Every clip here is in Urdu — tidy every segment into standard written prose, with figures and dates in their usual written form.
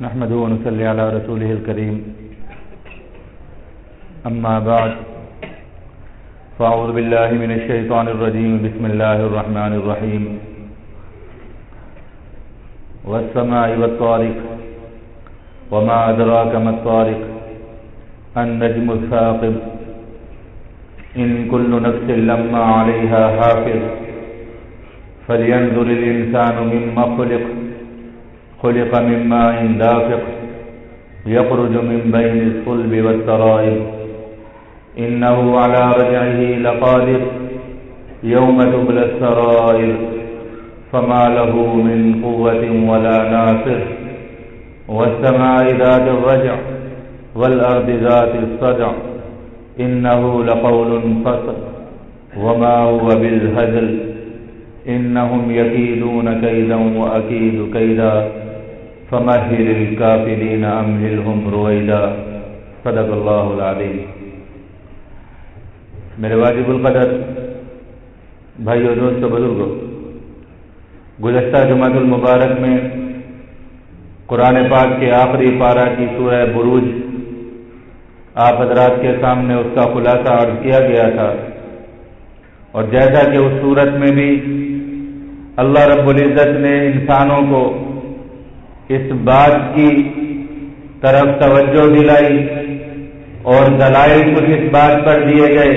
نحمده ونصلي على رسوله الكريم أما بعد فأعوذ بالله من الشيطان الرجيم بسم الله الرحمن الرحيم والسماء والطارق وما أدراك ما الطارق النجم الثاقب إن كل نفس لما عليها حافظ فلينظر الإنسان مما خلق من ماء دافق يخرج من بين الصلب والترائب إنه على رجعه لقادر يوم تبلى السرائر فما له من قوة ولا ناصر والسماء ذات الرجع والأرض ذات الصدع إنه لقول فصل وما هو بالهزل إنهم يكيدون كيدا وأكيد كيدا فمهل الكافرين أمهلهم رويدا صدق اللہ العظیم۔ میرے واجب القدر بھائیو دوستو بزرگو، گزشتہ جمعۃ المبارک میں قرآن پاک کے آخری پارہ کی سورہ بروج آپ حضرات کے سامنے اس کا خلاصہ عرض کیا گیا تھا، اور جیسا کہ اس صورت میں بھی اللہ رب العزت نے انسانوں کو اس بات کی طرف توجہ دلائی اور دلائل کچھ اس بات پر دیے گئے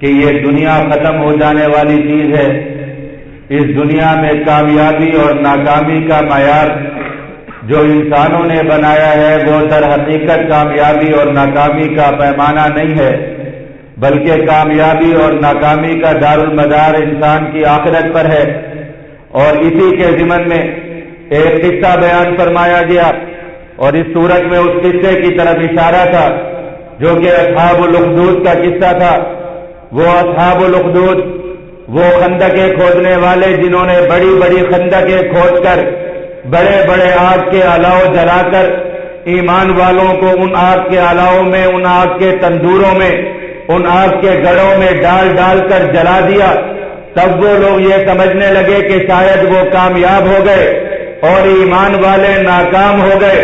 کہ یہ دنیا ختم ہو جانے والی چیز ہے، اس دنیا میں کامیابی اور ناکامی کا معیار جو انسانوں نے بنایا ہے وہ در حقیقت کامیابی اور ناکامی کا پیمانہ نہیں ہے، بلکہ کامیابی اور ناکامی کا دارالمدار انسان کی آخرت پر ہے۔ اور اسی کے ضمن میں ایک قصہ بیان فرمایا گیا، اور اس صورت میں اس قصے کی طرف اشارہ تھا جو کہ اصحاب الاخدود کا قصہ تھا۔ وہ اصحاب الاخدود وہ خندقیں کھودنے والے جنہوں نے بڑی بڑی خندقیں کھود کر بڑے بڑے آگ کے الاؤ جلا کر ایمان والوں کو ان آگ کے الاؤ میں، ان آگ کے تندوروں میں، ان آگ کے گڑھوں میں ڈال ڈال کر جلا دیا۔ تب وہ لوگ یہ سمجھنے لگے کہ شاید وہ کامیاب ہو گئے اور ایمان والے ناکام ہو گئے۔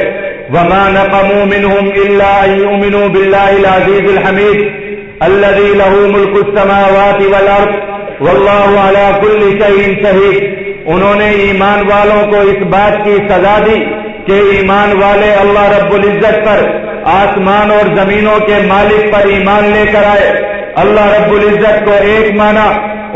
وما نقموا منهم الا ان يؤمنوا بالله العزيز الحميد الذي له ملك السماوات والارض والله على كل شيء شهيد۔ انہوں نے ایمان والوں کو اس بات کی سزا دی کہ ایمان والے اللہ رب العزت پر، آسمان اور زمینوں کے مالک پر ایمان لے کر آئے، اللہ رب العزت کو ایک مانا۔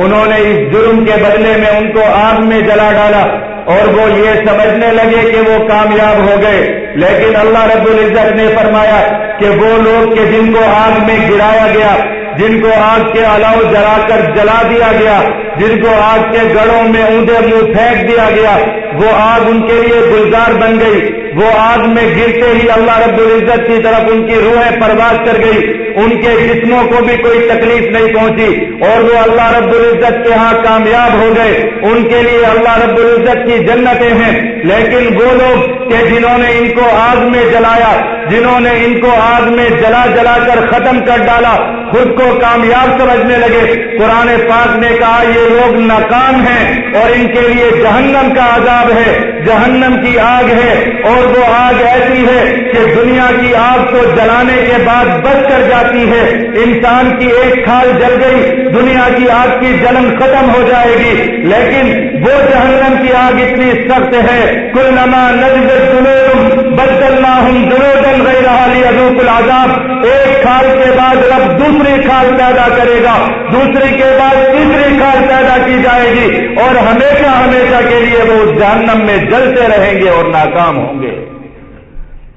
انہوں نے اس جرم کے بدلے میں ان کو آگ میں جلا ڈالا اور وہ یہ سمجھنے لگے کہ وہ کامیاب ہو گئے، لیکن اللہ رب العزت نے فرمایا کہ وہ لوگ کہ جن کو آگ میں گرایا گیا، جن کو آگ کے الاؤ جلا کر جلا دیا گیا، جن کو آگ کے گڑھوں میں اونڈے منہ پھینک دیا گیا، وہ آگ ان کے لیے گلزار بن گئی۔ وہ آگ میں گرتے ہی اللہ رب العزت کی طرف ان کی روحیں پرواز کر گئی، ان کے جسموں کو بھی کوئی تکلیف نہیں پہنچی اور وہ اللہ رب العزت کے ہاں کامیاب ہو گئے۔ ان کے لیے اللہ رب العزت کی جنتیں ہیں۔ لیکن وہ لوگ کہ جنہوں نے ان کو آگ میں جلایا، جنہوں نے ان کو آگ میں جلا جلا کر ختم کر ڈالا، خود کو کامیاب سمجھنے لگے، قرآن پاک نے کہا یہ لوگ ناکام ہیں اور ان کے لیے جہنم کا عذاب ہے، جہنم کی آگ ہے، اور وہ آگ ایسی ہے کہ دنیا کی آگ کو جلانے کے بعد بچ کر جاتی ہے۔ انسان کی ایک کھال جل گئی، دنیا کی آگ کی جلن ختم ہو جائے گی، لیکن وہ جہنم کی آگ اتنی سخت ہے، کلما نضجت جلودہم بدلناہم جلودا غیرہا لیذوقوا العذاب۔ ایک کھال کے بعد رب دوسری کھال پیدا کرے گا، دوسری کے بعد تیسری کھال پیدا کی جائے گی، اور ہمیشہ ہمیشہ کے لیے وہ اس جہنم میں جلتے رہیں گے اور ناکام ہوں گے۔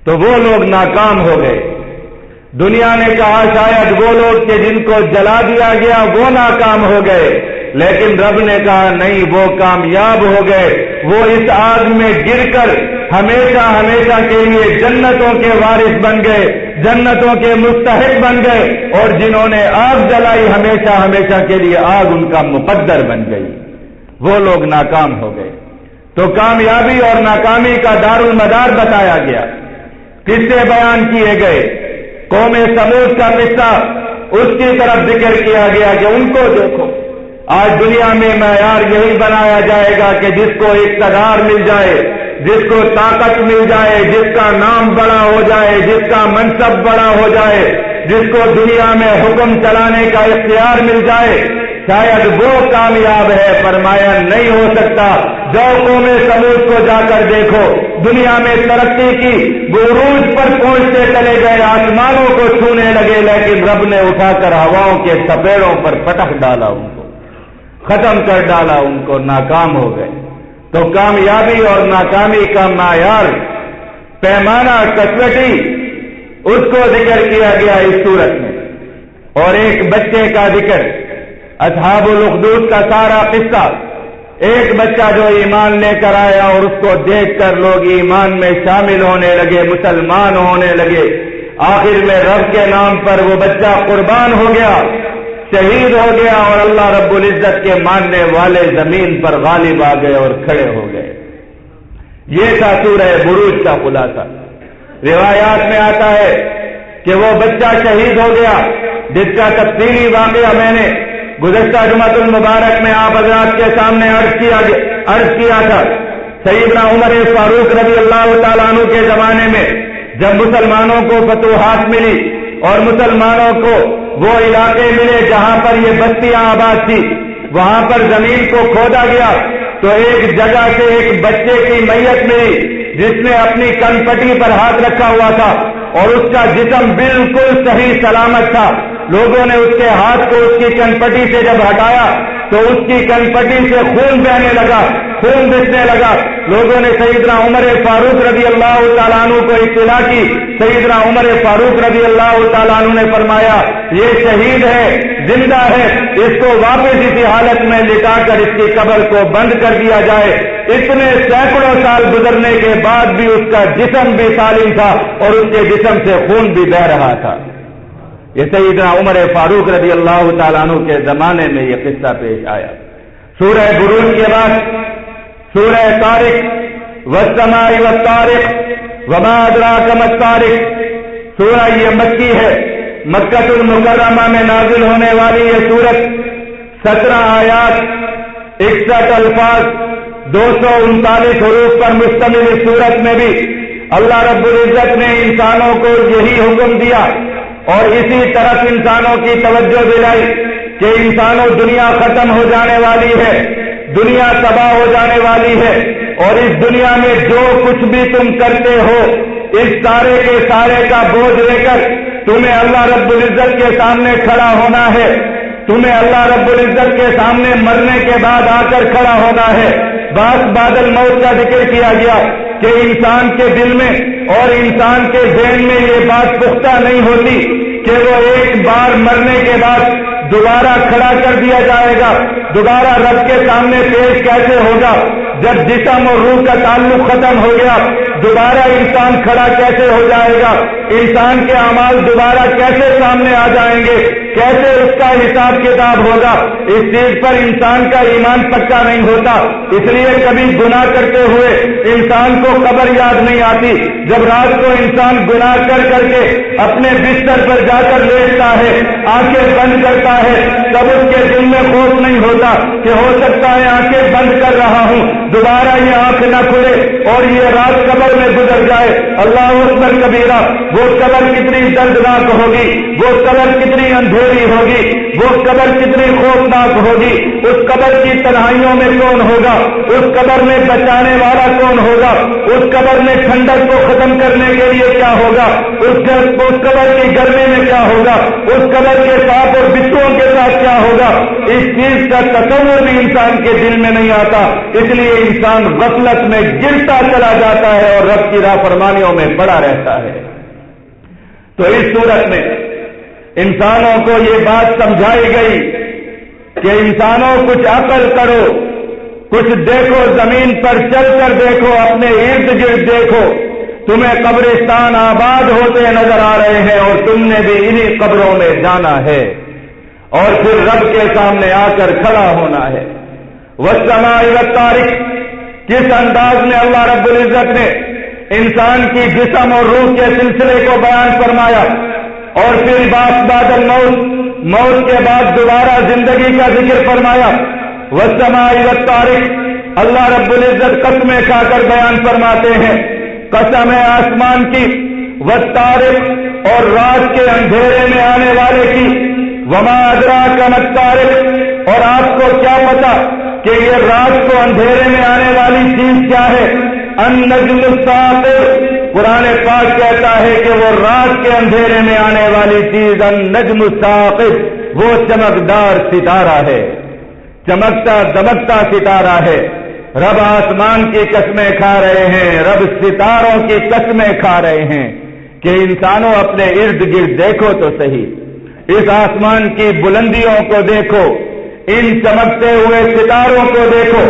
تو وہ لوگ ناکام ہو گئے۔ دنیا نے کہا شاید وہ لوگ کہ جن کو جلا دیا گیا وہ ناکام ہو گئے، لیکن رب نے کہا نہیں، وہ کامیاب ہو گئے، وہ اس آگ میں گر کر ہمیشہ ہمیشہ کے لیے جنتوں کے وارث بن گئے، جنتوں کے مستحق بن گئے، اور جنہوں نے آگ جلائی ہمیشہ ہمیشہ کے لیے آگ ان کا مقدر بن گئی۔ وہ لوگ ناکام ہو گئے۔ تو کامیابی اور ناکامی کا دارالمدار بتایا گیا، قصے بیان کیے گئے۔ قوم سمود کا قصہ اس کی طرف ذکر کیا گیا کہ ان کو دیکھو، آج دنیا میں معیار یہی بنایا جائے گا کہ جس کو اقتدار مل جائے، جس کو طاقت مل جائے، جس کا نام بڑا ہو جائے، جس کا منصب بڑا ہو جائے، جس کو دنیا میں حکم چلانے کا اختیار مل جائے، شاید وہ کامیاب ہے۔ فرمایا نہیں ہو سکتا۔ جو قوم سمود کو جا کر دیکھو، دنیا میں ترقی کی، عروج پر پہنچتے چلے گئے، آسمانوں کو چھونے لگے، لیکن رب نے اٹھا کر ہواؤں کے تپیڑوں پر پٹک ڈالا، ان کو ختم کر ڈالا، ان کو ناکام ہو گئے۔ تو کامیابی اور ناکامی کا معیار، پیمانہ، کسوٹی، اس کو ذکر کیا گیا اس صورت میں۔ اور ایک بچے کا ذکر، اصحاب الاخدود کا سارا قصہ، ایک بچہ جو ایمان لے کر آیا اور اس کو دیکھ کر لوگ ایمان میں شامل ہونے لگے، مسلمان ہونے لگے، آخر میں رب کے نام پر وہ بچہ قربان ہو گیا، شہید ہو گیا، اور اللہ رب العزت کے ماننے والے زمین پر غالب آ گئے اور کھڑے ہو گئے۔ یہ تھا سورہ بروج کا خلاصہ۔ روایات میں آتا ہے کہ وہ بچہ شہید ہو گیا، جس کا تفصیلی واقعہ میں نے گزشتہ جمعۃ المبارک میں آپ حضرات کے سامنے عرض کیا تھا۔ سیدنا عمر فاروق رضی اللہ تعالیٰ عنہ کے زمانے میں جب مسلمانوں کو فتوحات ملی اور مسلمانوں کو وہ علاقے ملے جہاں پر یہ بستیاں آباد تھی، وہاں پر زمین کو کھودا گیا تو ایک جگہ سے ایک بچے کی میت ملی، جس نے اپنی کن پٹی پر ہاتھ رکھا ہوا تھا اور اس کا جسم بالکل صحیح سلامت تھا۔ لوگوں نے اس کے ہاتھ کو اس کی کن پٹی سے جب ہٹایا تو اس کی کن پٹی سے خون بہنے لگا، خون دسنے لگا۔ لوگوں نے سیدنا عمر فاروق رضی اللہ تعالیٰ عنہ کو اطلاع کی۔ سیدنا عمر فاروق رضی اللہ تعالیٰ عنہ نے فرمایا، یہ شہید ہے، زندہ ہے، اس کو واپس اسی حالت میں لٹا کر اس کی قبر کو بند کر دیا جائے۔ اتنے سینکڑوں سال گزرنے کے بعد بھی اس کا جسم بھی سالم تھا اور اس کے جسم سے خون بھی بہ رہا تھا۔ یہ سیدنا عمر فاروق رضی اللہ تعالیٰ عنہ کے زمانے میں یہ قصہ پیش آیا۔ سورہ بروج کے بعد سورہ طارق، والسماء والطارق وما ادراک ما الطارق، سورہ یہ مکی ہے، مکہ المکرمہ میں نازل ہونے والی یہ سورت 17 آیات، 61 الفاظ، 239 حروف پر مشتمل اس سورت میں بھی اللہ رب العزت نے انسانوں کو یہی حکم دیا اور اسی طرف انسانوں کی توجہ دلائی کہ انسانوں، دنیا ختم ہو جانے والی ہے، دنیا تباہ ہو جانے والی ہے، اور اس دنیا میں جو کچھ بھی تم کرتے ہو، اس سارے کے سارے کا بوجھ لے کر تمہیں اللہ رب العزت کے سامنے کھڑا ہونا ہے۔ تمہیں اللہ رب العزت کے سامنے مرنے کے بعد آ کر کھڑا ہونا ہے۔ بعد الموت کا ذکر کیا گیا کہ انسان کے دل میں اور انسان کے ذہن میں یہ بات پختہ نہیں ہوتی کہ وہ ایک بار مرنے کے بعد دوبارہ کھڑا کر دیا جائے گا، دوبارہ رب کے سامنے پیش کیسے ہوگا؟ جب جسم اور روح کا تعلق ختم ہو گیا، دوبارہ انسان کھڑا کیسے ہو جائے گا؟ انسان کے اعمال دوبارہ کیسے سامنے آ جائیں گے؟ کیسے اس کا حساب کتاب ہوگا؟ اس چیز پر انسان کا ایمان پکا نہیں ہوتا۔ اس لیے کبھی گناہ کرتے ہوئے انسان کو قبر یاد نہیں آتی۔ جب رات کو انسان گناہ کر کے اپنے بستر پر جا کر لیٹتا ہے، آنکھیں بند کرتا ہے، تب اس کے دل میں خوف نہیں ہوتا کہ ہو سکتا ہے آنکھیں بند کر رہا ہوں، دوبارہ یہ آنکھ نہ کھلے اور یہ رات قبر میں گزر جائے۔ اللہ اکبر کبیرہ، وہ قبر کتنی دردناک ہوگی، وہ قبر کتنی اندھیری ہوگی، وہ قبر کتنی خوفناک ہوگی۔ اس قبر کی تنہائیوں میں کون ہوگا؟ اس قبر میں بچانے والا کون ہوگا؟ اس قبر میں ٹھنڈک کو ختم کرنے کے لیے کیا ہوگا؟ اس قبر کی گرمی میں کیا ہوگا؟ اس قبر کے سانپ اور بچھوؤں کے ساتھ کیا ہوگا؟ اس چیز کا تصور بھی انسان کے دل میں نہیں آتا، اس لیے انسان غفلت میں گرتا چلا جاتا ہے اور رب کی نافرمانیوں میں پڑا رہتا ہے۔ تو اس صورت میں انسانوں کو یہ بات سمجھائی گئی کہ انسانوں کچھ عقل کرو، کچھ دیکھو، زمین پر چل کر دیکھو، اپنے ارد گرد دیکھو، تمہیں قبرستان آباد ہوتے نظر آ رہے ہیں اور تم نے بھی انہی قبروں میں جانا ہے اور پھر رب کے سامنے آ کر کھڑا ہونا ہے۔ والسماء والطارق، کس انداز میں اللہ رب العزت نے انسان کی جسم اور روح کے سلسلے کو بیان فرمایا اور پھر بعد الموت، موت کے بعد دوبارہ زندگی کا ذکر فرمایا۔ والسماء والطارق، اللہ رب العزت قسمیں کھا کر بیان فرماتے ہیں، قسم ہے آسمان کی والطارق اور رات کے اندھیرے میں آنے والے کی، وما ادراک ما الطارق اور آپ کو کیا پتا کہ یہ رات کو اندھیرے میں آنے والی چیز کیا ہے؟ النجم الثاقب، قرآن پاک کہتا ہے کہ وہ رات کے اندھیرے میں آنے والی چیز النجم الثاقب وہ چمکدار ستارہ ہے، چمکتا دمکتا ستارہ ہے۔ رب آسمان کی قسمیں کھا رہے ہیں، رب ستاروں کی قسمیں کھا رہے ہیں کہ انسانوں اپنے ارد گرد دیکھو تو صحیح، اس آسمان کی بلندیوں کو دیکھو، ان چمکتے ہوئے ستاروں کو دیکھو۔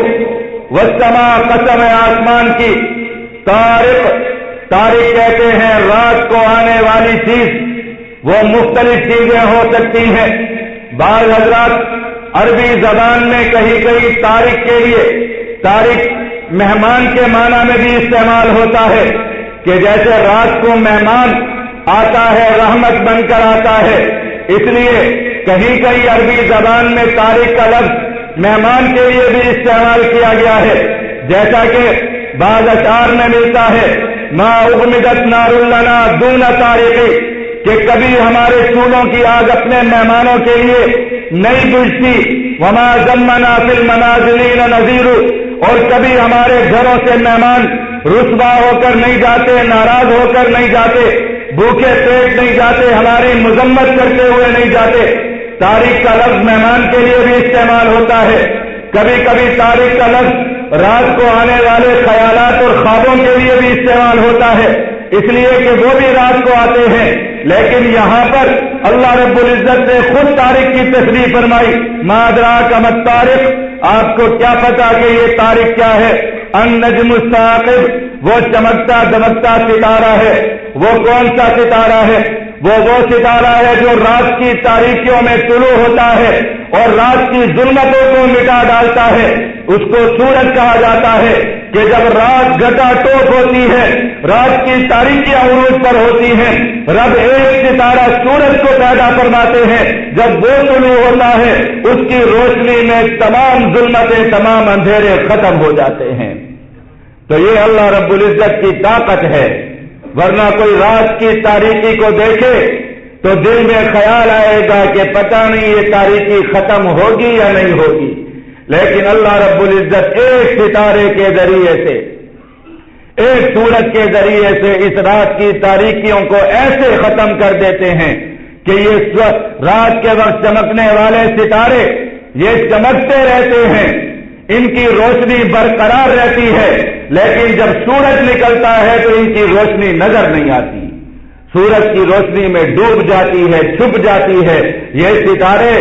والسماء، قسم ہے آسمان کی، طارق، طارق کہتے ہیں رات کو آنے والی چیز، وہ مختلف چیزیں ہو سکتی ہیں۔ بعض حضرات عربی زبان میں کہیں کہیں طارق کے لیے، طارق مہمان کے معنی میں بھی استعمال ہوتا ہے کہ جیسے رات کو مہمان آتا ہے رحمت بن کر آتا ہے، اس لیے کہیں کہیں عربی زبان میں طارق کا لفظ مہمان کے لیے بھی استعمال کیا گیا ہے، جیسا کہ بعض اشعار میں ملتا ہے ما اغمدت نار لنا دون طارق، کہ کبھی ہمارے چولہوں کی آگ اپنے مہمانوں کے لیے نہیں بجھتی، وما زمنا فی المنازلین نذیر، اور کبھی ہمارے گھروں سے مہمان رسوا ہو کر نہیں جاتے، ناراض ہو کر نہیں جاتے، بھوکے پیٹ نہیں جاتے، ہماری مذمت کرتے ہوئے نہیں جاتے۔ طارق کا لفظ مہمان کے لیے بھی استعمال ہوتا ہے، کبھی کبھی طارق کا لفظ رات کو آنے والے خیالات اور خوابوں کے لیے بھی استعمال ہوتا ہے، اس لیے کہ وہ بھی رات کو آتے ہیں۔ لیکن یہاں پر اللہ رب العزت نے خود طارق کی تصریح فرمائی، ما ادراک ما الطارق، آپ کو کیا پتا کہ یہ طارق کیا ہے؟ النجم الثاقب، وہ چمکتا دمکتا ستارہ ہے۔ وہ کون سا ستارہ ہے؟ وہ ستارہ ہے جو رات کی تاریکیوں میں طلوع ہوتا ہے اور رات کی ظلمتوں کو مٹا ڈالتا ہے۔ اس کو سورج کہا جاتا ہے کہ جب رات گھٹا ٹوپ ہوتی ہے، رات کی تاریکیاں عروج پر ہوتی ہیں، رب ایک ستارہ سورج کو پیدا فرماتے ہیں، جب وہ طلوع ہوتا ہے اس کی روشنی میں تمام ظلمتیں، تمام اندھیرے ختم ہو جاتے ہیں۔ تو یہ اللہ رب العزت کی طاقت ہے، ورنہ کوئی رات کی تاریکی کو دیکھے تو دل میں خیال آئے گا کہ پتہ نہیں یہ تاریکی ختم ہوگی یا نہیں ہوگی، لیکن اللہ رب العزت ایک ستارے کے ذریعے سے، ایک سورج کے ذریعے سے اس رات کی تاریکیوں کو ایسے ختم کر دیتے ہیں کہ یہ رات کے وقت چمکنے والے ستارے یہ چمکتے رہتے ہیں، ان کی روشنی برقرار رہتی ہے، لیکن جب سورج نکلتا ہے تو ان کی روشنی نظر نہیں آتی، سورج کی روشنی میں ڈوب جاتی ہے، چھپ جاتی ہے۔ یہ ستارے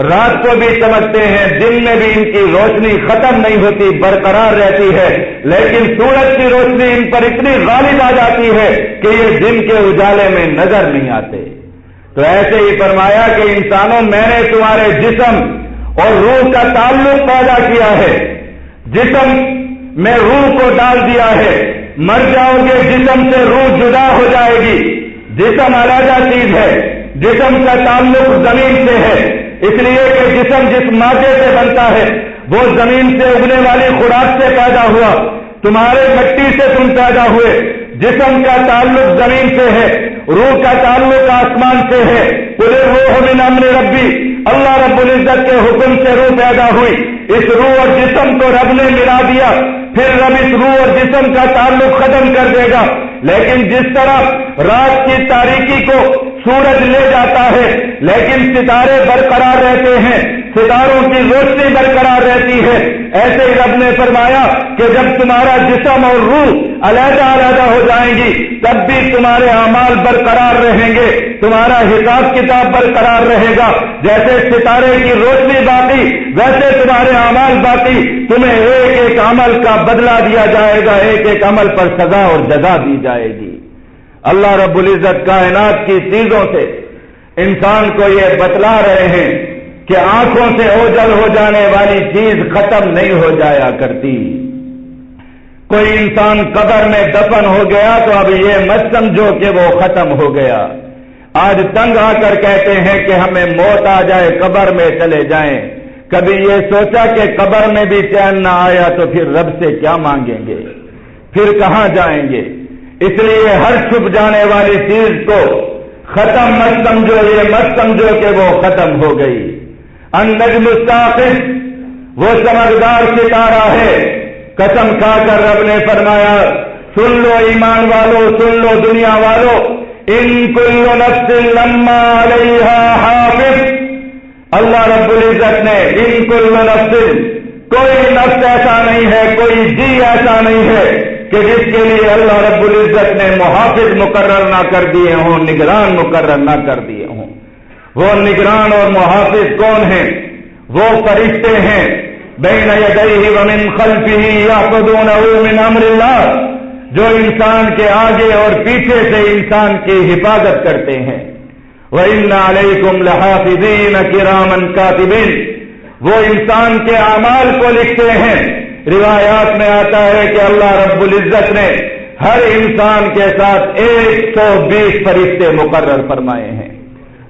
رات کو بھی چمکتے ہیں، دن میں بھی ان کی روشنی ختم نہیں ہوتی، برقرار رہتی ہے، لیکن سورج کی روشنی ان پر اتنی غالب آ جاتی ہے کہ یہ دن کے اجالے میں نظر نہیں آتے۔ تو ایسے ہی فرمایا کہ انسانوں، میں نے تمہارے جسم اور روح کا تعلق پیدا کیا ہے، جسم میں روح کو ڈال دیا ہے، مر جاؤ گے جسم سے روح جدا ہو جائے گی، جسم علیحدہ چیز ہے، جسم کا تعلق زمین سے ہے، اس لیے کہ جسم جس مادے سے بنتا ہے وہ زمین سے اگنے والی خوراک سے پیدا ہوا، تمہارے مٹی سے تم پیدا ہوئے، جسم کا تعلق زمین سے ہے، روح کا تعلق آسمان سے ہے۔ قل الروح من امر ربی، اللہ رب العزت کے حکم سے روح پیدا ہوئی، اس روح اور جسم کو رب نے ملا دیا، پھر رب اس روح اور جسم کا تعلق ختم کر دے گا۔ لیکن جس طرح رات کی تاریکی کو سورج لے جاتا ہے لیکن ستارے برقرار رہتے ہیں، ستاروں کی روشنی برقرار رہتی ہے، ایسے ہی رب نے فرمایا کہ جب تمہارا جسم اور روح علیحدہ علیحدہ ہو جائیں گی تب بھی تمہارے اعمال برقرار رہیں گے، تمہارا حساب کتاب برقرار رہے گا، جیسے ستارے کی روشنی باقی ویسے تمہارے اعمال باقی، تمہیں ایک ایک عمل کا بدلہ دیا جائے گا، ایک ایک عمل پر سزا اور جزا دی جائے گی۔ اللہ رب العزت کائنات کی چیزوں سے انسان کو یہ بتلا رہے ہیں کہ آنکھوں سے اوجھل ہو جانے والی چیز ختم نہیں ہو جایا کرتی۔ کوئی انسان قبر میں دفن ہو گیا تو اب یہ مت سمجھو کہ وہ ختم ہو گیا۔ آج تنگ آ کر کہتے ہیں کہ ہمیں موت آ جائے قبر میں چلے جائیں، کبھی یہ سوچا کہ قبر میں بھی چین نہ آیا تو پھر رب سے کیا مانگیں گے، پھر کہاں جائیں گے؟ اس لیے ہر چھپ جانے والی چیز کو ختم مت سمجھو، یہ مت سمجھو کہ وہ ختم ہو گئی۔ النجم الثاقب وہ چمکدار ستارہ ہے، قسم کھا کر رب نے فرمایا سن لو ایمان والو، سن لو دنیا والو، ان کل نفس لما علیہا حافظ۔ اللہ رب العزت نے ان کل نفس، کوئی نفس ایسا نہیں ہے، کوئی جی ایسا نہیں ہے کہ جس کے لیے اللہ رب العزت نے محافظ مقرر نہ کر دیے ہوں، نگران مقرر نہ کر دیے ہوں۔ وہ نگران اور محافظ کون ہیں؟ وہ فرشتے ہیں، بین یدیہ ومن خلفہ یحفظونہ من امر اللہ، جو انسان کے آگے اور پیچھے سے انسان کی حفاظت کرتے ہیں۔ وَإِنَّ عَلَيْكُمْ لَحَافِظِينَ كِرَامًا كَاتِبِينَ، وہ انسان کے اعمال کو لکھتے ہیں۔ روایات میں آتا ہے کہ اللہ رب العزت نے ہر انسان کے ساتھ 120 فرشتے مقرر فرمائے ہیں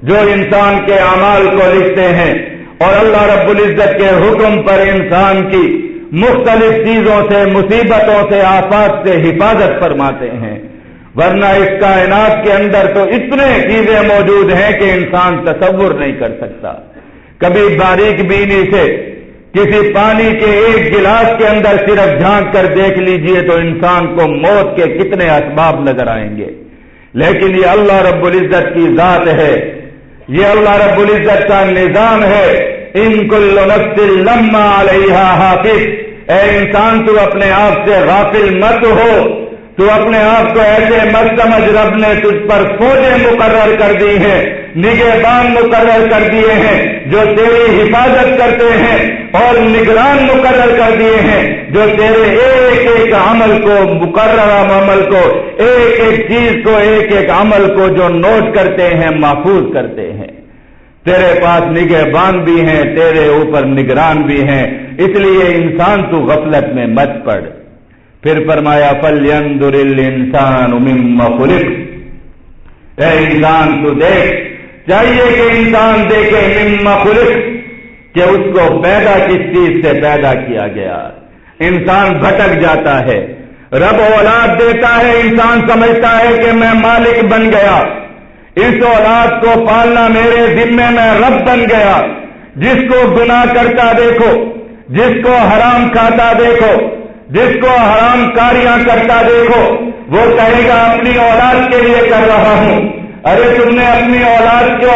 جو انسان کے اعمال کو لکھتے ہیں، اور اللہ رب العزت کے حکم پر انسان کی مختلف چیزوں سے، مصیبتوں سے، آفات سے حفاظت فرماتے ہیں۔ ورنہ اس کائنات کے اندر تو اتنے چیزیں موجود ہیں کہ انسان تصور نہیں کر سکتا۔ کبھی باریک بینی سے کسی پانی کے ایک گلاس کے اندر صرف جھانک کر دیکھ لیجئے تو انسان کو موت کے کتنے اسباب نظر آئیں گے، لیکن یہ اللہ رب العزت کی ذات ہے، یہ اللہ رب العزت کا نظام ہے۔ ان کل نفس لما علیہا حافظ، اے انسان تو اپنے آپ سے غافل مت ہو، تو اپنے آپ کو ایسے مت سمجھ، رب نے تجھ پر فوجیں مقرر کر دی ہیں، نگہبان مقرر کر دیے ہیں جو تیری حفاظت کرتے ہیں، اور نگران مقرر کر دیے ہیں جو تیرے ایک ایک عمل کو، مقررہ عمل کو، ایک ایک چیز کو، ایک ایک عمل کو جو نوٹ کرتے ہیں، محفوظ کرتے ہیں۔ تیرے پاس نگہبان بھی ہیں، تیرے اوپر نگران بھی ہیں، اس لیے انسان تو غفلت میں مت پڑ۔ پھر فرمایا فَلْيَنْظُرِ الْإِنسَانُ مِمَّ خُلِقَ، اے انسان تو دیکھ، چاہیے کہ انسان دیکھے مِمَّ خُلِقَ، کہ اس کو پیدا کس چیز سے پیدا کیا گیا۔ انسان بھٹک جاتا ہے، رب اولاد دیتا ہے، انسان سمجھتا ہے کہ میں مالک بن گیا، اس اولاد کو پالنا میرے ذمے میں رب بن گیا۔ جس کو گناہ کرتا دیکھو، جس کو حرام کھاتا دیکھو، جس کو حرام کاریاں کرتا دیکھو، وہ کہے گا اپنی اولاد کے لیے کر رہا ہوں۔ ارے تم نے اپنی اولاد کو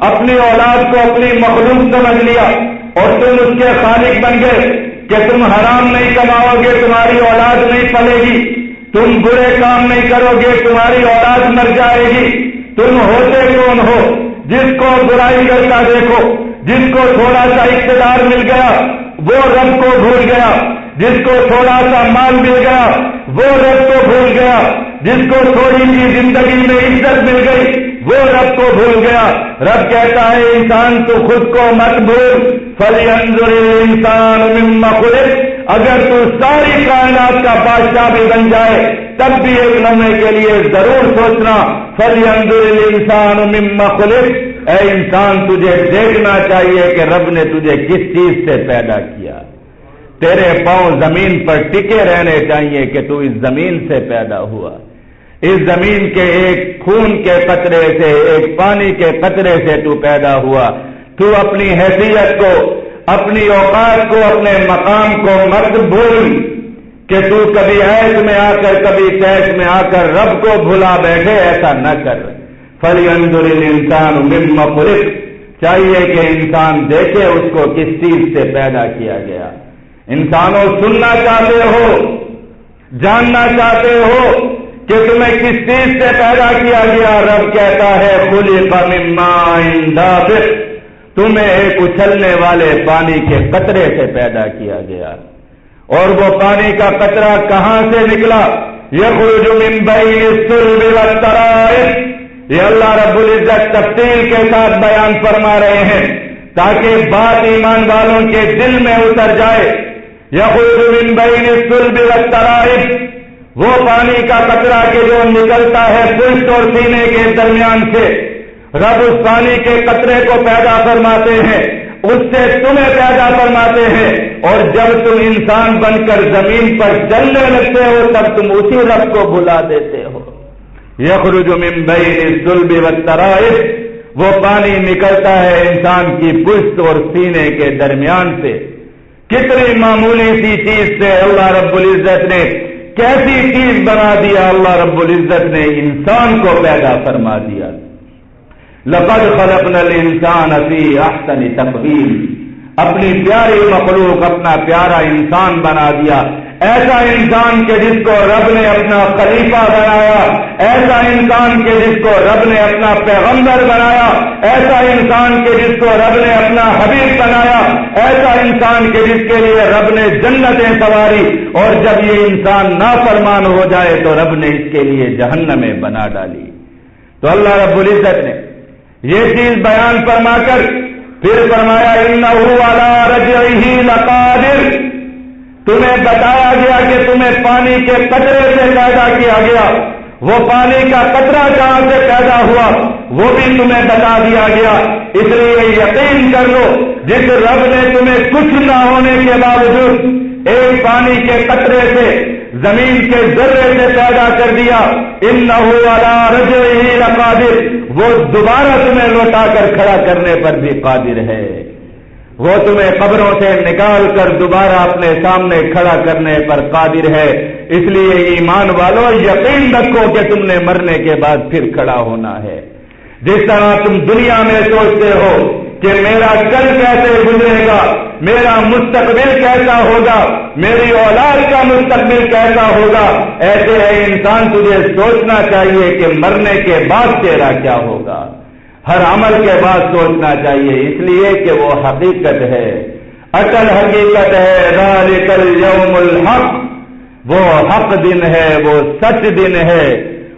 اپنی اولاد کو اپنی مخلوق سمجھ لیا اور تم اس کے خالق بن گئے کہ تم حرام نہیں کماؤ گے تمہاری اولاد نہیں پلے گی، تم برے کام نہیں کرو گے تمہاری اولاد مر جائے گی۔ تم ہوتے کون ہو؟ جس کو برائی کرتا دیکھو، جس کو تھوڑا سا اقتدار مل گیا وہ رب کو بھول گیا، جس کو تھوڑا سا مال مل گیا وہ رب کو بھول گیا، جس کو تھوڑی سی زندگی میں عزت مل گئی وہ رب کو بھول گیا۔ رب کہتا ہے انسان تو خود کو مت بھول، فَلْيَنْظُرِ الْإِنسَانُ مِمَّ خُلِقَ، اگر تو ساری کائنات کا بادشاہ بھی بن جائے تب بھی ایک لمحے کے لیے ضرور سوچنا فَلْيَنْظُرِ الْإِنسَانُ مِمَّ خُلِقَ، اے انسان تجھے دیکھنا چاہیے کہ رب نے تجھے کس چیز سے پیدا کیا۔ تیرے پاؤں زمین پر ٹکے رہنے چاہیے کہ تو اس زمین سے پیدا ہوا، اس زمین کے ایک خون کے قطرے سے، ایک پانی کے قطرے سے تو پیدا ہوا۔ تو اپنی حیثیت کو، اپنی اوقات کو، اپنے مقام کو مت بھول کہ تو کبھی عیش میں آ کر، کبھی تیش میں آ کر رب کو بھلا بیٹھے، ایسا نہ کر۔ فَلْيَنْظُرِ الْإِنسَانُ مِمَّ خُلِقَ، چاہیے کہ انسان دیکھے اس کو کس چیز سے پیدا کیا گیا۔ انسانوں سننا چاہتے ہو، جاننا چاہتے ہو کہ تمہیں کس چیز سے پیدا کیا گیا؟ رب کہتا ہے خُلِقَ مِن مَّاءٍ دَافِقٍ، تمہیں ایک اچھلنے والے پانی کے قطرے سے پیدا کیا گیا۔ اور وہ پانی کا قطرہ کہاں سے نکلا؟ یخرج من بین الصلب والترائب، یہ اللہ رب العزت تفصیل کے ساتھ بیان فرما رہے ہیں تاکہ بات ایمان والوں کے دل میں اتر جائے۔ یخرج من بین الصلب والترائب، وہ پانی کا قطرہ کہ جو نکلتا ہے پشت اور سینے کے درمیان سے، رب اس پانی کے قطرے کو پیدا فرماتے ہیں اس سے تمہیں پیدا فرماتے ہیں، اور جب تم انسان بن کر زمین پر چلنے لگتے ہو تب تم اسی رب کو بھلا دیتے ہو۔ یخرج من بین الصلب والترائب، وہ پانی نکلتا ہے انسان کی پشت اور سینے کے درمیان سے۔ کتنی معمولی سی چیز سے اللہ رب العزت نے کیسی چیز بنا دیا، اللہ رب العزت نے انسان کو پیدا فرما دیا۔ لقد خلقنا الانسان فی احسن تقویم، اپنی پیاری مخلوق، اپنا پیارا انسان بنا دیا، ایسا انسان کے جس کو رب نے اپنا خلیفہ بنایا، ایسا انسان کے جس کو رب نے اپنا پیغمبر بنایا، ایسا انسان کے جس کو رب نے اپنا حبیب بنایا، ایسا انسان کے جس کے لیے رب نے جنتیں سواری، اور جب یہ انسان نافرمان ہو جائے تو رب نے اس کے لیے جہنمیں بنا ڈالی۔ تو اللہ رب العزت نے یہ چیز بیان فرما کر پھر فرمایا انہ علی رجعہ لقادر، تمہیں بتایا گیا کہ تمہیں پانی کے قطرے سے پیدا کیا گیا، وہ پانی کا قطرہ کہاں سے پیدا ہوا وہ بھی تمہیں بتا دیا گیا۔ اس لیے یقین کر لو جس رب نے تمہیں کچھ نہ ہونے کے باوجود ایک پانی کے قطرے سے زمین کے ذرے سے پیدا کر دیا، انہ علی رجعہ لقادر، وہ دوبارہ تمہیں لوٹا کر کھڑا کرنے پر بھی قادر ہے، وہ تمہیں قبروں سے نکال کر دوبارہ اپنے سامنے کھڑا کرنے پر قادر ہے۔ اس لیے ایمان والو یقین رکھو کہ تم نے مرنے کے بعد پھر کھڑا ہونا ہے۔ جس طرح تم دنیا میں سوچتے ہو کہ میرا کل کیسے گزرے گا، میرا مستقبل کیسا ہوگا، میری اولاد کا مستقبل کیسا ہوگا، ایسے ہے انسان تجھے سوچنا چاہیے کہ مرنے کے بعد تیرا کیا ہوگا، ہر عمل کے بعد سوچنا چاہیے، اس لیے کہ وہ حقیقت ہے، اصل حقیقت ہے۔ ذالک الیوم الحق، وہ حق دن ہے، وہ سچ دن ہے،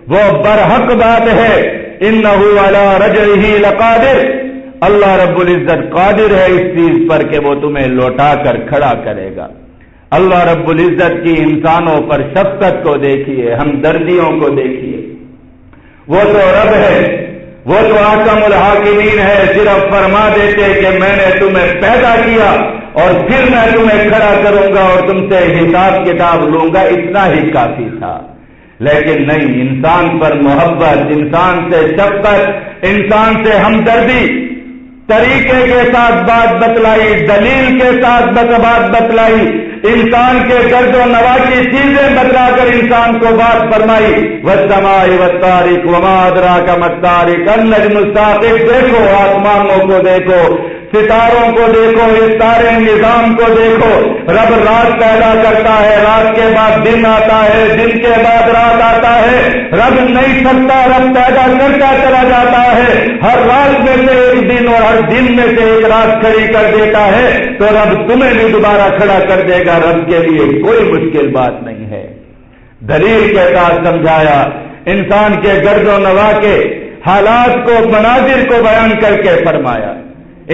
وہ برحق بات ہے۔ انہ علی رجعہ لقادر، اللہ رب العزت قادر ہے اس چیز پر کہ وہ تمہیں لوٹا کر کھڑا کرے گا۔ اللہ رب العزت کی انسانوں پر شفقت کو دیکھیے، ہمدردیوں کو دیکھیے، وہ تو رب ہے، وہ تو احکم الحاکمین ہے، صرف فرما دیتے کہ میں نے تمہیں پیدا کیا اور پھر میں تمہیں کھڑا کروں گا اور تم سے حساب کتاب لوں گا، اتنا ہی کافی تھا۔ لیکن نہیں، انسان پر محبت، انسان سے شفقت، انسان سے ہمدردی، طریقے کے ساتھ بات بتلائی، دلیل کے ساتھ بات بتلائی، انسان کے درد و نوا کی چیزیں بتلا کر انسان کو بات فرمائی۔ والسماء والطارق وما ادراک ما الطارق النجم الثاقب، دیکھو آسمانوں کو دیکھو، ستاروں کو دیکھو، اس سارے نظام کو دیکھو، رب رات پیدا کرتا ہے، رات کے بعد دن آتا ہے، دن کے بعد رات آتا ہے، رب نہیں سکتا، رب پیدا کرتا چلا جاتا ہے، ہر رات میں سے ایک دن اور ہر دن میں سے ایک رات کھڑی کر دیتا ہے، تو رب تمہیں بھی دوبارہ کھڑا کر دے گا، رب کے لیے کوئی مشکل بات نہیں ہے۔ دلیل کے ساتھ سمجھایا، انسان کے گرد و نوا کے حالات کو، مناظر کو بیان کر کے فرمایا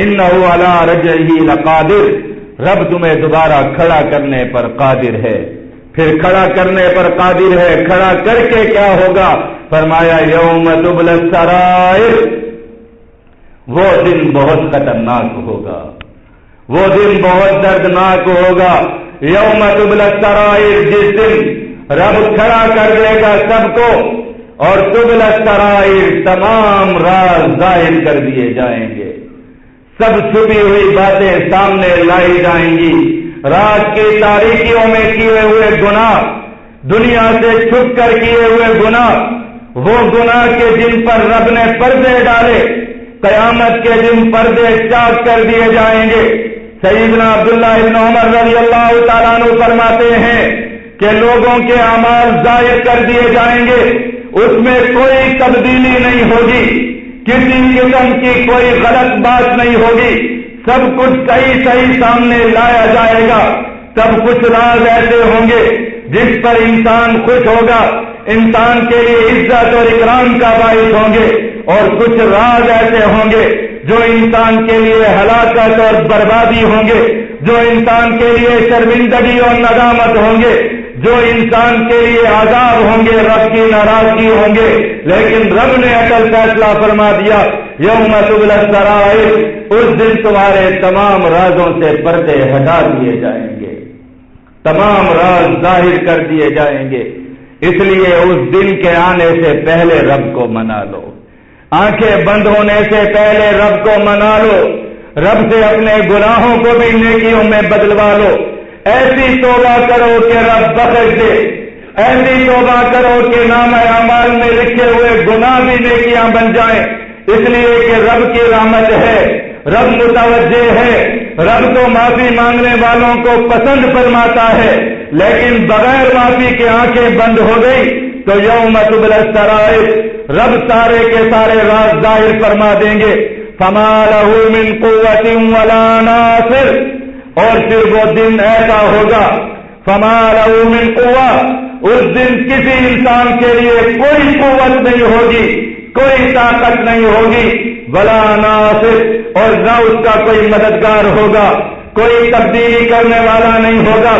انہ علی رجعہ لقادر، رب تمہیں دوبارہ کھڑا کرنے پر قادر ہے۔ پھر کھڑا کرنے پر قادر ہے، کھڑا کر کے کیا ہوگا؟ فرمایا یوم تبلی السرائر، وہ دن بہت خطرناک ہوگا، وہ دن بہت دردناک ہوگا۔ یوم تبلی السرائر، جس دن رب کھڑا کر دے گا سب کو، اور تبلی السرائر، تمام راز ظاہر کر دیے جائیں گے، سب چھپی ہوئی باتیں سامنے لائی جائیں گی، رات کی تاریکیوں میں کیے ہوئے گناہ، دنیا سے چھپ کر کیے ہوئے گناہ، وہ گناہ کے جن پر رب نے پردے ڈالے، قیامت کے دن پردے چاک کر دیے جائیں گے۔ سیدنا عبداللہ ابن عمر رضی اللہ تعالیٰ عنہ فرماتے ہیں کہ لوگوں کے اعمال ظاہر کر دیے جائیں گے، اس میں کوئی تبدیلی نہیں ہوگی، کسی قسم کی کوئی غلط بات نہیں ہوگی، سب کچھ صحیح صحیح سامنے لایا جائے گا۔ سب کچھ راز ایسے ہوں گے جس پر انسان خوش ہوگا، انسان کے لیے عزت اور اکرام کا باعث ہوں گے، اور کچھ راز ایسے ہوں گے جو انسان کے لیے ہلاکت اور بربادی ہوں گے، جو انسان کے لیے شرمندگی اور ندامت ہوں گے۔ جو انسان کے لیے عذاب ہوں گے، رب کی ناراضگی ہوں گے، لیکن رب نے اٹل فیصلہ فرما دیا یوم تبلی السرائر، اس دن تمہارے تمام رازوں سے پردے ہٹا دیے جائیں گے، تمام راز ظاہر کر دیے جائیں گے۔ اس لیے اس دن کے آنے سے پہلے رب کو منا لو، آنکھیں بند ہونے سے پہلے رب کو منا لو، رب سے اپنے گناہوں کو بھی نیکیوں میں بدلوا لو، ایسی توبہ کرو کہ رب بخش دے، ایسی توبہ کرو کہ نام اعمال میں لکھے ہوئے گناہ بھی نیکیاں بن جائیں، اس لیے کہ رب کی رحمت ہے، رب متوجہ ہے، رب تو معافی مانگنے والوں کو پسند فرماتا ہے، لیکن بغیر معافی کے آنکھیں بند ہو گئی تو یوم تبلی السرائر، رب سارے کے سارے راز ظاہر فرما دیں گے، فما لہ من قوت ولا ناصر، اور پھر وہ دن ایسا ہوگا، فما لہ من قوت، اس دن کسی انسان کے لیے کوئی قوت نہیں ہوگی، کوئی طاقت نہیں ہوگی، ولا ناصر، اور نہ اس کا کوئی مددگار ہوگا، کوئی تبدیلی کرنے والا نہیں ہوگا۔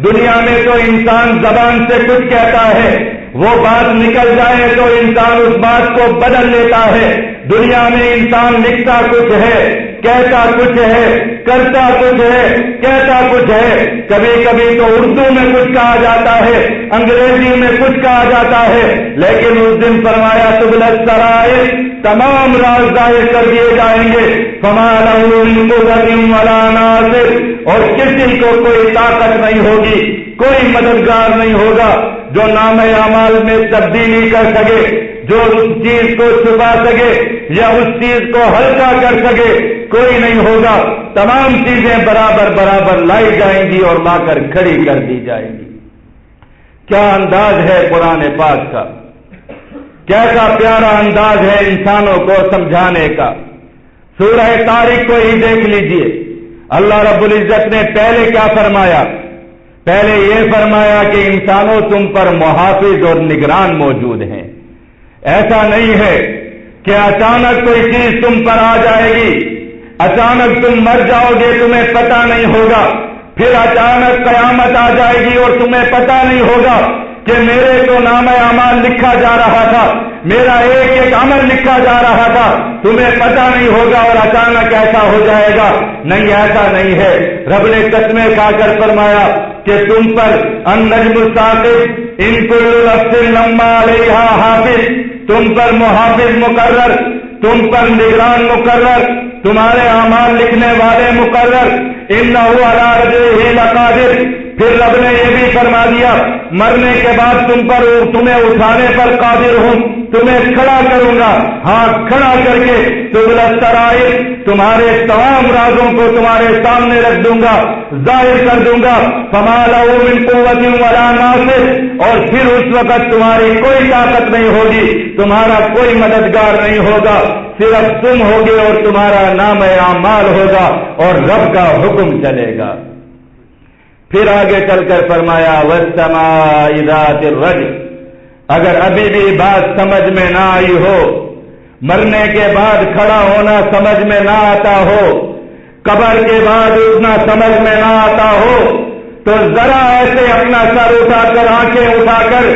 دنیا میں تو انسان زبان سے کچھ کہتا ہے، وہ بات نکل جائے تو انسان اس بات کو بدل لیتا ہے، دنیا میں انسان لکھتا کچھ ہے، کہتا کچھ ہے، کرتا کچھ ہے، کہتا کچھ ہے، کبھی کبھی تو اردو میں کچھ کہا جاتا ہے، انگریزی میں کچھ کہا جاتا ہے، لیکن اس دن فرمایا تبلی السرائر، تمام راز ظاہر کر دیے جائیں گے، فما لہ من قوت ولا ناصر، اور کسی کو کوئی طاقت نہیں ہوگی، کوئی مددگار نہیں ہوگا جو نام اعمال میں تبدیلی کر سکے، جو اس چیز کو چھپا سکے یا اس چیز کو ہلکا کر سکے، کوئی نہیں ہوگا، تمام چیزیں برابر برابر لائی جائیں گی اور لا کر کھڑی کر دی جائیں گی۔ کیا انداز ہے قرآن پاک کا، کیسا پیارا انداز ہے انسانوں کو سمجھانے کا۔ سورہ طارق کو ہی دیکھ لیجئے، اللہ رب العزت نے پہلے کیا فرمایا؟ پہلے یہ فرمایا کہ انسانوں تم پر محافظ اور نگران موجود ہیں، ایسا نہیں ہے کہ اچانک کوئی چیز تم پر آ جائے گی، اچانک تم مر جاؤ گے، تمہیں پتہ نہیں ہوگا، پھر اچانک قیامت آ جائے گی اور تمہیں پتہ نہیں ہوگا کہ میرے تو نام اعمال لکھا جا رہا تھا، میرا ایک ایک عمل لکھا جا رہا تھا، تمہیں پتہ نہیں ہوگا اور اچانک ایسا ہو جائے گا۔ نہیں، ایسا نہیں ہے۔ رب نے قسمیں کھا کر فرمایا کہ تم پر النجم الثاقب ان کل نفس لما علیہا حافظ، تم پر محافظ مقرر، تم پر نگران مقرر، تمہارے اعمال لکھنے والے مقرر، انہ علی رجعہ لقادر۔ پھر رب نے یہ بھی فرما دیا مرنے کے بعد تمہیں اٹھانے پر قادر ہوں، تمہیں کھڑا کروں گا، ہاں کھڑا کر کے تبلی السرائر، تمہارے تمام رازوں کو تمہارے سامنے رکھ دوں گا، ظاہر کر دوں گا، فما لہ من قوت ولا ناصر، اور پھر اس وقت تمہاری کوئی طاقت نہیں ہوگی، تمہارا کوئی مددگار نہیں ہوگا، صرف تم ہوگے اور تمہارا نام اعمال ہوگا اور رب کا حکم چلے گا۔ پھر آگے چل کر فرمایا والسماء ذات الرجع، اگر ابھی بھی بات سمجھ میں نہ آئی ہو، مرنے کے بعد کھڑا ہونا سمجھ میں نہ آتا ہو، قبر کے بعد اٹھنا سمجھ میں نہ آتا ہو، تو ذرا ایسے اپنا سر اٹھا کر آنکھیں اٹھا کر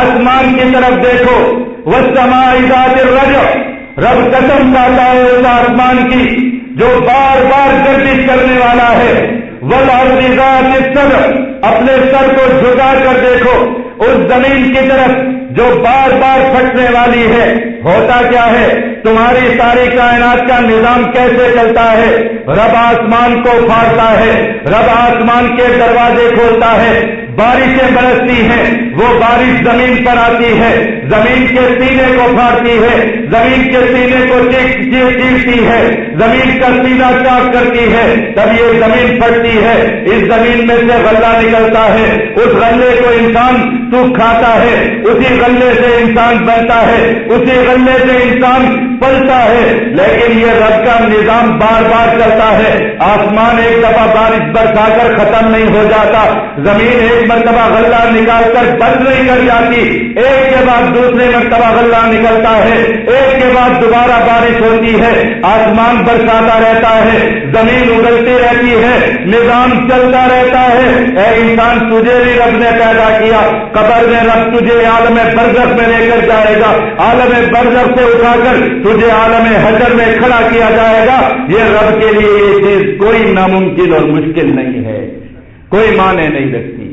آسمان کی طرف دیکھو، والسماء ذات الرجع، رب قسم کھاتا ہے اس آسمان کی جو بار بار گردش کرنے والا ہے، والارض ذات الصدع، اپنے سر کو جھکا کر دیکھو اس زمین کی طرف جو بار بار پھٹنے والی ہے۔ ہوتا کیا ہے؟ تمہاری ساری کائنات کا نظام کیسے چلتا ہے؟ رب آسمان کو پھاڑتا ہے، رب آسمان کے دروازے کھولتا ہے، بارشیں برستی ہیں، وہ بارش زمین پر آتی ہے، زمین کے سینے کو پھاڑتی ہے، زمین کے سینے کو چیرتی ہے، زمین کا سینہ چاک کرتی ہے، تب یہ زمین پھٹتی ہے، اس زمین میں سے غلہ نکلتا ہے، اس غلے کو انسان تو کھاتا ہے، اسی غلے سے انسان بنتا ہے، اسی غلے سے انسان پلتا ہے، لیکن یہ رب کا نظام بار بار چلتا ہے۔ آسمان ایک دفعہ بارش برسا کر ختم نہیں ہو جاتا، زمین ایک مرتبہ غلہ نکال کر بند نہیں کر جاتی، ایک کے بعد دوسرے مرتبہ غلہ نکلتا ہے، ایک کے بعد دوبارہ بارش ہوتی ہے، آسمان برساتا رہتا ہے، زمین اگلتی رہتی ہے، نظام چلتا رہتا ہے۔ اے انسان، تجھے بھی رب نے پیدا کیا، قبر میں رب تجھے عالم برزخ میں لے کر جائے گا، عالم برزخ سے اٹھا کر تجھے عالم حشر میں کھڑا کیا جائے گا۔ یہ رب کے لیے یہ چیز کوئی ناممکن اور مشکل نہیں ہے، کوئی معنی نہیں رکھتی۔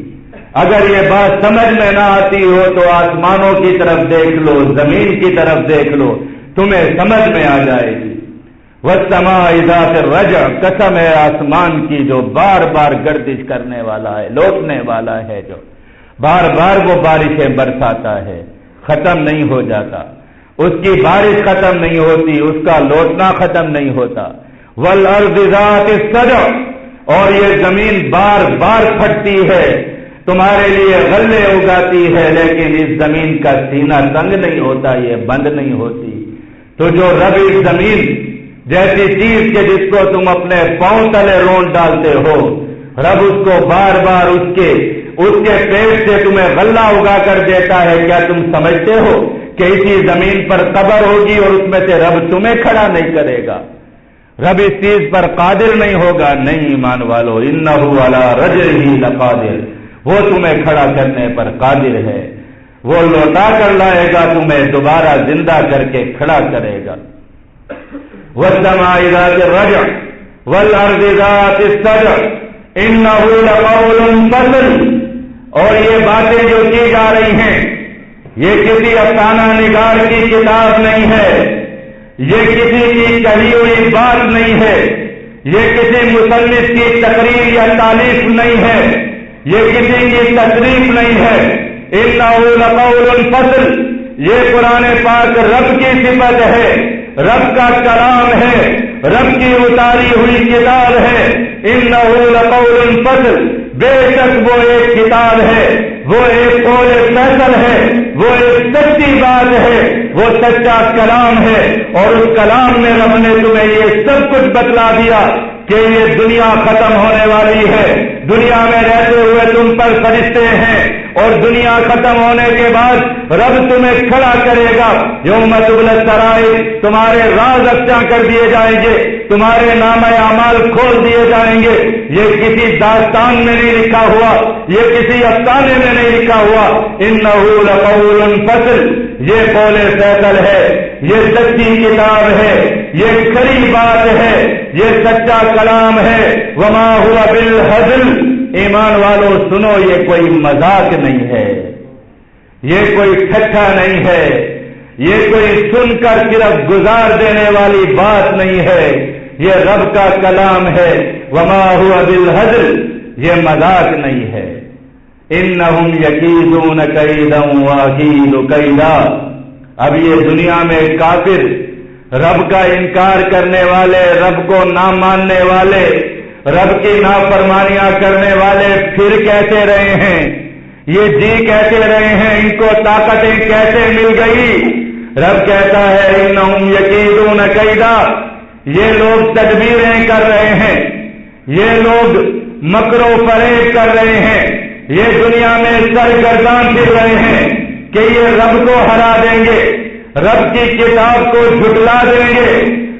اگر یہ بات سمجھ میں نہ آتی ہو تو آسمانوں کی طرف دیکھ لو، زمین کی طرف دیکھ لو، تمہیں سمجھ میں آ جائے گی۔ والسماء ذات الرجع، قسم ہے آسمان کی جو بار بار گردش کرنے والا ہے، لوٹنے والا ہے، جو بار بار وہ بارشیں برساتا ہے، ختم نہیں ہو جاتا، اس کی بارش ختم نہیں ہوتی، اس کا لوٹنا ختم نہیں ہوتا۔ والارض ذات الصدع، اور یہ زمین بار بار پھٹتی ہے، تمہارے لیے غلے اگاتی ہے، لیکن اس زمین کا سینہ تنگ نہیں ہوتا، یہ بند نہیں ہوتی۔ تو جو رب اس زمین جیسی چیز کے جس کو تم اپنے پاؤں تلے رونڈ ڈالتے ہو، رب اس کو بار بار اس کے پیٹ سے تمہیں غلہ اگا کر دیتا ہے، کیا تم سمجھتے ہو کہ اسی زمین پر قبر ہوگی اور اس میں سے رب تمہیں کھڑا نہیں کرے گا؟ رب اس چیز پر قادر نہیں ہوگا؟ نہیں ایمان والو، انہ علی رجعہ لقادر، وہ تمہیں کھڑا کرنے پر قادر ہے، وہ لوٹا کر لائے گا، تمہیں دوبارہ زندہ کر کے کھڑا کرے گا۔ والسماء ذات الرجع والارض ذات الصدع انہ لقول فصل، اور یہ باتیں جو کی جا رہی ہیں یہ کسی افسانہ نگار کی کتاب نہیں ہے، یہ کسی کی کہی ہوئی بات نہیں ہے، یہ کسی مصنف کی تقریر یا تالیف نہیں ہے، یہ کسی کی تصریف نہیں ہے۔ انہ لقول فصل، یہ قرآن پاک رب کی صفت ہے، رب کا کلام ہے، رب کی اتاری ہوئی کتاب ہے۔ انہ لقول فصل، بے شک وہ ایک کتاب ہے، وہ ایک قول فیصل ہے، وہ ایک سچی بات ہے، وہ سچا کلام ہے۔ اور اس کلام میں رب نے تمہیں یہ سب کچھ بتلا دیا کہ یہ دنیا ختم ہونے والی ہے، دنیا میں رہتے ہوئے تم پر فرشتے ہیں، اور دنیا ختم ہونے کے بعد رب تمہیں کھڑا کرے گا۔ یوم تبلی السرائر، تمہارے راز افشاں کر دیے جائیں گے، تمہارے نامہ اعمال کھول دیے جائیں گے۔ یہ کسی داستان میں نہیں لکھا ہوا، یہ کسی افسانے میں نہیں لکھا ہوا۔ انہ لقول فصل، یہ قول فیصل ہے، یہ سچی کتاب ہے، یہ کھری بات ہے، یہ سچا کلام ہے۔ وما ہوا بالہزل، ایمان والو سنو، یہ کوئی مذاق نہیں ہے، یہ کوئی ٹھٹھا نہیں ہے، یہ کوئی سن کر صرف گزار دینے والی بات نہیں ہے، یہ رب کا کلام ہے۔ وما ہوا بالہزل، یہ مذاق نہیں ہے۔ انہم یکیدون کیدا واکید کیدا، اب یہ دنیا میں کافر، رب کا انکار کرنے والے، رب کو نہ ماننے والے، رب کی نافرمانیاں کرنے والے پھر کہتے رہے ہیں، یہ جی کہتے رہے ہیں، ان کو طاقتیں کیسے مل گئی؟ رب کہتا ہے انہم یکیدون کیدا، یہ لوگ تدبیریں کر رہے ہیں، یہ لوگ مکر و فریب کر رہے ہیں، یہ دنیا میں سرگردان پھر رہے ہیں کہ یہ رب کو ہرا دیں گے، رب کی کتاب کو جھٹلا دیں گے،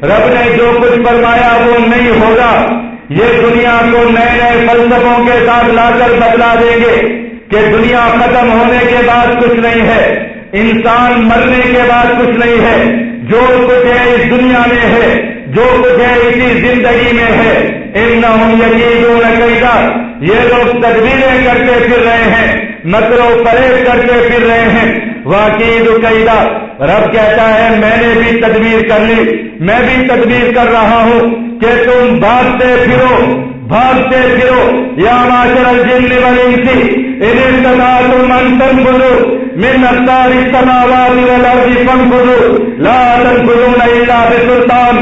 رب نے جو کچھ فرمایا وہ نہیں ہوگا، یہ دنیا کو نئے نئے فلسفوں کے ساتھ لا کر بتلا دیں گے کہ دنیا ختم ہونے کے بعد کچھ نہیں ہے، انسان مرنے کے بعد کچھ نہیں ہے، جو کچھ ہے اس دنیا میں ہے، جو کچھ ہے اسی زندگی میں ہے۔ انہم یکیدون کیدا، یہ لوگ تدبیریں کرتے پھر رہے ہیں، مکر و فریب کرتے پھر رہے ہیں۔ واکید کیدا، رب کہتا ہے میں نے بھی تدبیر کر لی، میں بھی تدبیر کر رہا ہوں کہ تم بھاگتے پھرو یا معاشر الجن والانس ان استطعتم ان تنفذوا من اقطار السماوات والارض فانفذوا لا تنفذون الا بسلطان،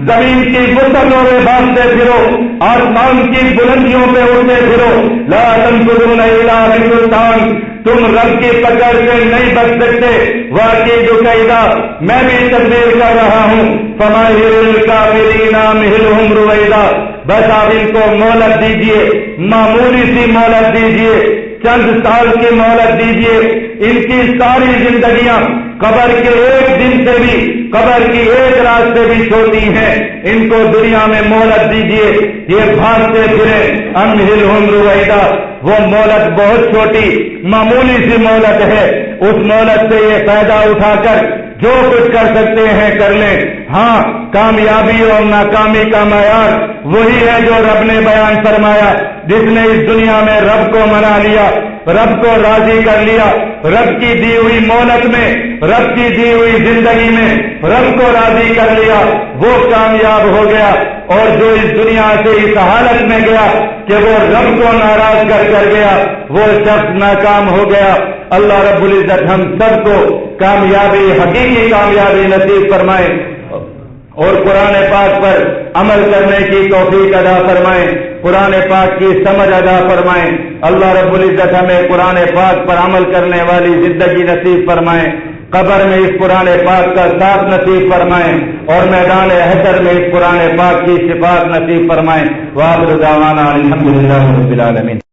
زمین کی وسعتوں میں بھاگتے پھرو، آسمان کی بلندیوں پہ اڑتے پھرو، لا تنفذون الا بسلطان، تم رب کی پکڑ سے نہیں بچ سکتے. واقعی جو قیدا میں بھی تدبیر کر رہا ہوں. فمہل الکافرین امہلہم رویدا. بس آپ ان کو مہلت دیجئے, معمولی سی مہلت دیجئے, چند سال کی مہلت دیجئے. ان کی ساری زندگیاں قبر کے ایک دن سے بھی, قبر کی ایک رات سے بھی چھوٹی ہیں. ان کو دنیا میں مہلت دیجئے, یہ بھاگتے پھریں. امہلہم رویدا, وہ مہلت بہت چھوٹی معمولی سی مہلت ہے. اس مہلت سے یہ فائدہ اٹھا کر جو کچھ کر سکتے ہیں کر لیں. ہاں, کامیابی اور ناکامی کا معیار وہی ہے جو رب نے بیان فرمایا. جس نے اس دنیا میں رب کو منا لیا, رب کو راضی کر لیا, رب کی دی ہوئی مہلت میں, رب کی دی ہوئی زندگی میں رب کو راضی کر لیا, وہ کامیاب ہو گیا. اور جو اس دنیا سے اس حالت میں گیا کہ وہ رب کو ناراض کر گیا, وہ شخص ناکام ہو گیا. اللہ رب العزت ہم سب کو کامیابی, حقیقی کامیابی نصیب فرمائے اور قرآن پاک پر عمل کرنے کی توفیق عطا فرمائیں, قرآن پاک کی سمجھ عطا فرمائیں. اللہ رب العزت ہمیں قرآن پاک پر عمل کرنے والی زندگی نصیب فرمائیں, قبر میں اس قرآن پاک کا ساتھ نصیب فرمائیں اور میدان حشر میں اس قرآن پاک کی شفاعت نصیب فرمائیں. وآخر دعوانا الحمدللہ رب العالمین.